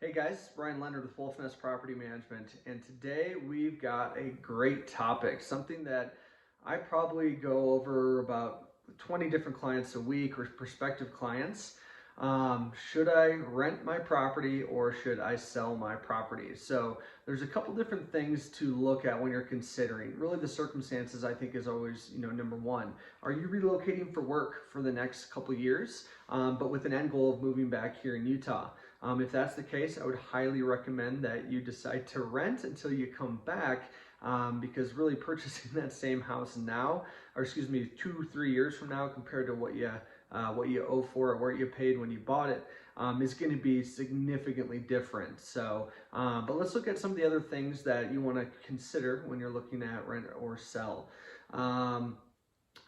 Hey guys, Brian Leonard with Wolfnest Property Management, and today we've got a great topic, something that I probably go over about 20 different clients a week or prospective clients. Should I rent my property or should I sell my property? So there's a couple different things to look at when you're considering. Really the circumstances I think is always, number one. Are you relocating for work for the next couple years, but with an end goal of moving back here in Utah? If that's the case, I would highly recommend that you decide to rent until you come back, because really purchasing that same house now, or excuse me, 2-3 years from now compared to what you owe for it, what you paid when you bought it, is going to be significantly different. So, but let's look at some of the other things that you want to consider when you're looking at rent or sell.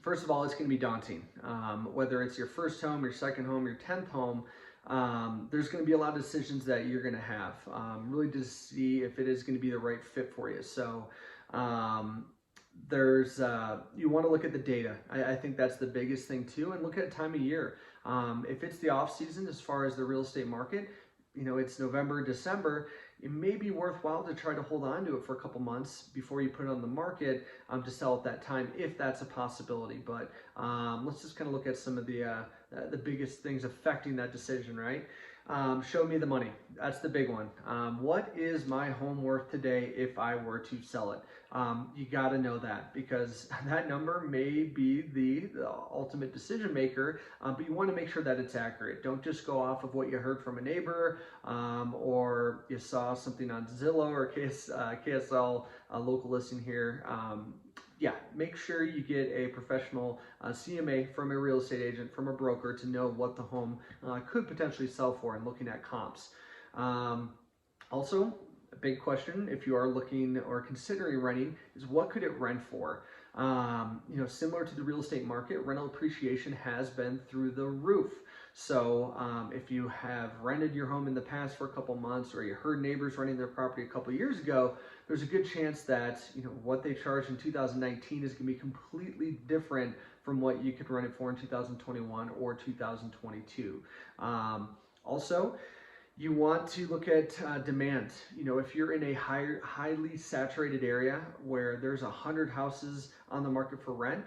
First of all, it's going to be daunting. Whether it's your first home, your second home, your 10th home, there's going to be a lot of decisions that you're going to have, really to see if it is going to be the right fit for you. So you want to look at the data. I think that's the biggest thing too, and look at time of year. If it's the off season as far as the real estate market, it's November, December, it may be worthwhile to try to hold on to it for a couple months before you put it on the market, to sell at that time, if that's a possibility. But let's just kind of look at some of the biggest things affecting that decision, right? Show me the money. That's the big one. What is my home worth today if I were to sell it? You got to know that, because that number may be the ultimate decision maker, but you want to make sure that it's accurate. Don't just go off of what you heard from a neighbor, or you saw something on Zillow or KSL, local listing here. Yeah, make sure you get a professional CMA from a real estate agent, from a broker, to know what the home could potentially sell for, and looking at comps. Also, a big question, if you are looking or considering renting, is what could it rent for? Similar to the real estate market, rental appreciation has been through the roof. So if you have rented your home in the past for a couple months, or you heard neighbors renting their property a couple years ago, there's a good chance that what they charge in 2019 is going to be completely different from what you could rent it for in 2021 or 2022. Also, you want to look at demand. If you're in a highly saturated area where there's 100 houses on the market for rent,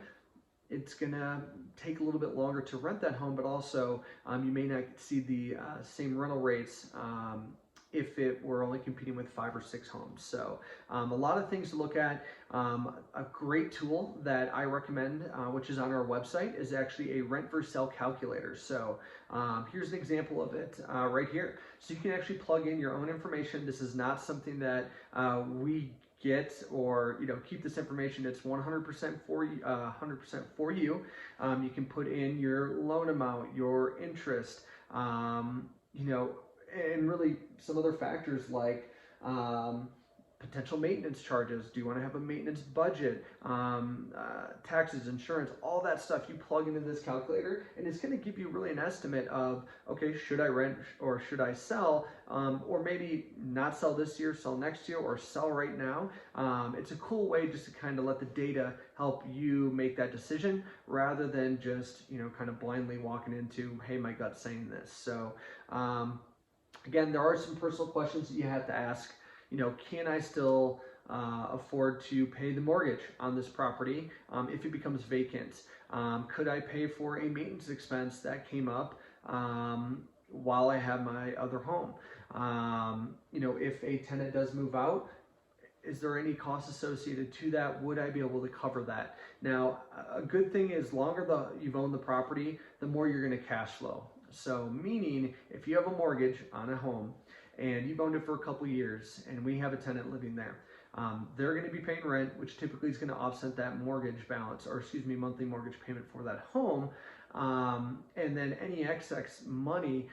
it's gonna take a little bit longer to rent that home, but also you may not see the same rental rates if it were only competing with 5 or 6 homes. So a lot of things to look at. A great tool that I recommend, which is on our website, is actually a rent versus sell calculator. So here's an example of it right here. So you can actually plug in your own information. This is not something that we get, or keep this information. It's 100% for you. 100% for you. You can put in your loan amount, your interest, and really some other factors like potential maintenance charges. Do you want to have a maintenance budget? Taxes, insurance, all that stuff you plug into this calculator, and it's going to give you really an estimate of, okay, should I rent or should I sell? Or maybe not sell this year, sell next year, or sell right now. It's a cool way just to kind of let the data help you make that decision, rather than just kind of blindly walking into, hey, my gut's saying this. So again, there are some personal questions that you have to ask. Can I still afford to pay the mortgage on this property if it becomes vacant? Could I pay for a maintenance expense that came up while I have my other home? If a tenant does move out, is there any cost associated to that? Would I be able to cover that? Now, a good thing is, longer you've owned the property, the more you're going to cash flow. So meaning, if you have a mortgage on a home and you've owned it for a couple years, and we have a tenant living there, they're going to be paying rent, which typically is going to offset that mortgage balance, or excuse me, monthly mortgage payment for that home. And then any excess money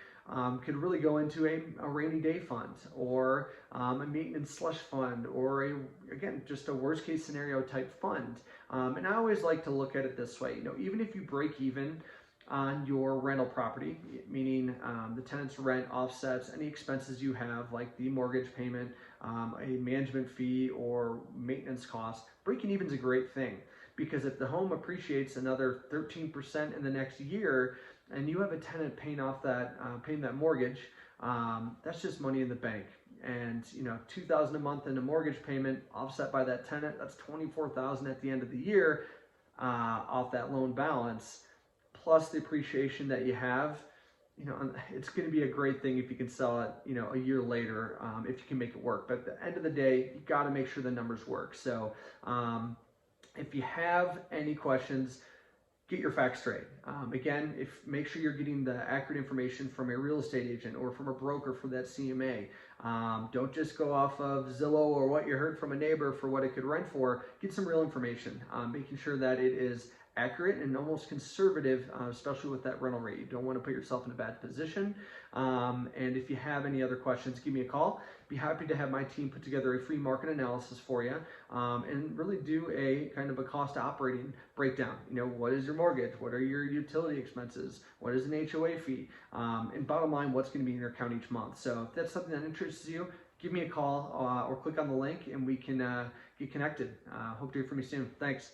could really go into a rainy day fund, or a maintenance slush fund, or again, just a worst case scenario type fund. And I always like to look at it this way. Even if you break even on your rental property, meaning the tenant's rent offsets any expenses you have, like the mortgage payment, a management fee, or maintenance costs, breaking even is a great thing, because if the home appreciates another 13% in the next year, and you have a tenant paying that mortgage, that's just money in the bank. And you know, $2,000 a month in a mortgage payment offset by that tenant, that's $24,000 at the end of the year off that loan balance, plus the appreciation that you have. You know, it's going to be a great thing if you can sell it, you know, a year later, if you can make it work. But at the end of the day, you got to make sure the numbers work. So if you have any questions, get your facts straight. Again, make sure you're getting the accurate information from a real estate agent or from a broker for that CMA. Don't just go off of Zillow or what you heard from a neighbor for what it could rent for. Get some real information, making sure that it is accurate and almost conservative, especially with that rental rate. You don't want to put yourself in a bad position. And if you have any other questions, give me a call. Be happy to have my team put together a free market analysis for you, and really do a kind of a cost operating breakdown. You know, what is your mortgage? What are your utility expenses? What is an HOA fee? And bottom line, what's going to be in your account each month? So if that's something that interests you, give me a call or click on the link and we can get connected. Hope to hear from you soon. Thanks.